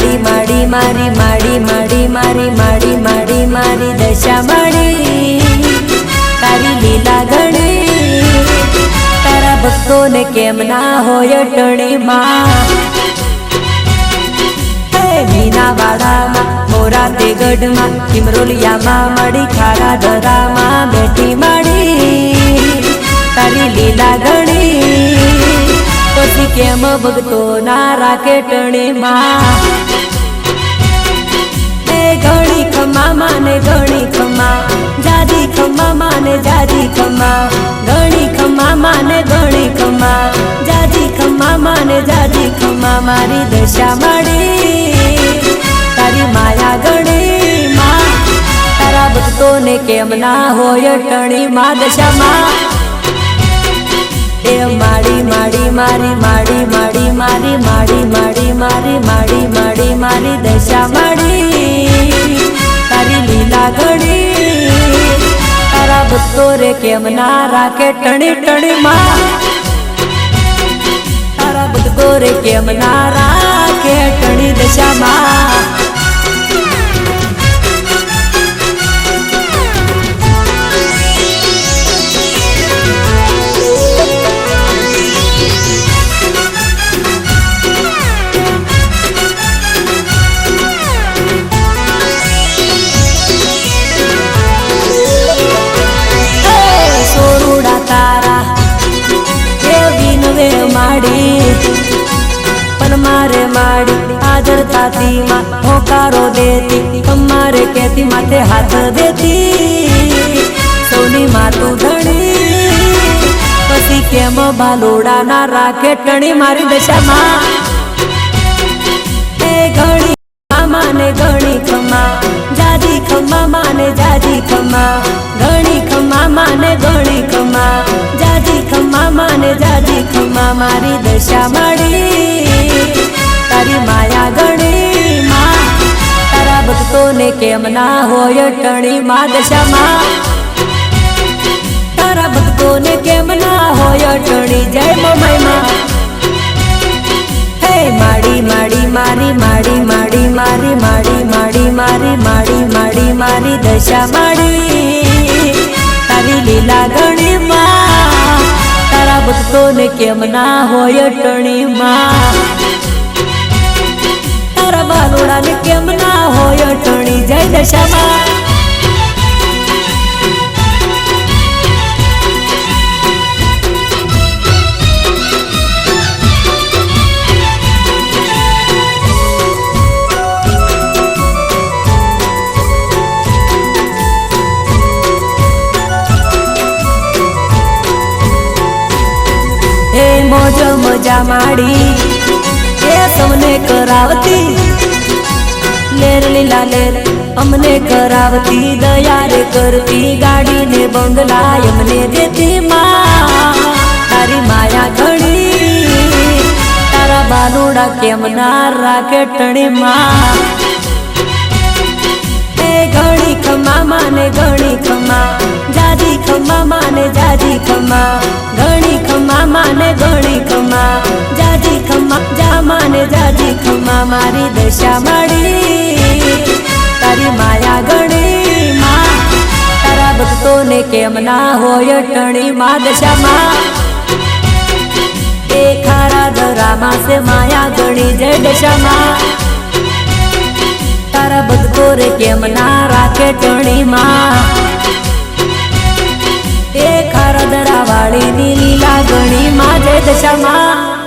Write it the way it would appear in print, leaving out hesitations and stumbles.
माड़ी माड़ी मारी माड़ी माड़ी मारी माड़ी माड़ी मारी दशा माड़ी तारी लीला घणी तारा भक्तों ने केम ना होय टणी मां मीना वाड़ा मा मोरा ते गढ़ मा किमरोलिया मा मड़ी खारा धरा मा बैठी माड़ी तारी लीला घणी पछी केम भक्तो ना राखे टणी मां घणी खमा माने घणी खमा जाजी खमा माने जाजी खमा घणी खमा माने घणी खमा जाजी खमा माने जाजी खमा मारी दशा माड़ी तारी माया घणी मां तारा भक्तों ने केम ना होय टणी मां दशा मां ए माड़ी माड़ी मारी माड़ी माड़ी मारी माड़ी माड़ी मारी माड़ी माड़ी मारी दशा माड़ी तारी लीला घणी तारा भक्तों रे केम ना राखे टणी टणी मां तारा भक्तों रे केम ना राखे टणी दशा मां पण मारे माड़ी आदर ताती मां होकारो देती हमारे कहती माथे हाथ देती सोनी मातू धणी पसी केम बालोड़ा ना राखे टणी मारी दशा मां घणी माने घणी खमा जाजी खमा माने जाजी खमा घणी खमा माने घणी खमा जाजी खमा माने जाजी खमा मारी दशा माड़ी तारी माया घणी मां तारा भक्तों ने केम ना होय टणी मां दशा मां तारा भक्तों ने केम ना होय टणी जय मोमाई मां माड़ी माड़ी मारी माड़ी माड़ी मारी माड़ी माड़ी मारी माड़ी माड़ी मारी दशा माड़ी तारी लीला घणी मां तारा भक्तों ने केम ना होय टणी मां तारा बालोड़ा ने केम ना होय टणी जय दशा मां मौज मजा माड़ी ये सबने करावती लेर लीला लेर हमने करावती दया रे करती गाड़ी ने बंगला हमने देती मां तारी माया घणी तारा बालोड़ा केम ना राखे टणी मां घणी खमा माने घणी खमा जाजी खमा माने जाजी खमा घणी खमा माने घणी खमा जाजी खमा जा माने जाजी खमा मारी दशा माड़ी तारी माया घणी मां तारा भक्तों ने केम ना होय टणी मां दशा मां खारा धरा मां से माया घणी जय दशा मां तारा भक्तों रे केम ना राखे टणी मां खारा धरा वाली नी लीला घणी मां जय दशा मां।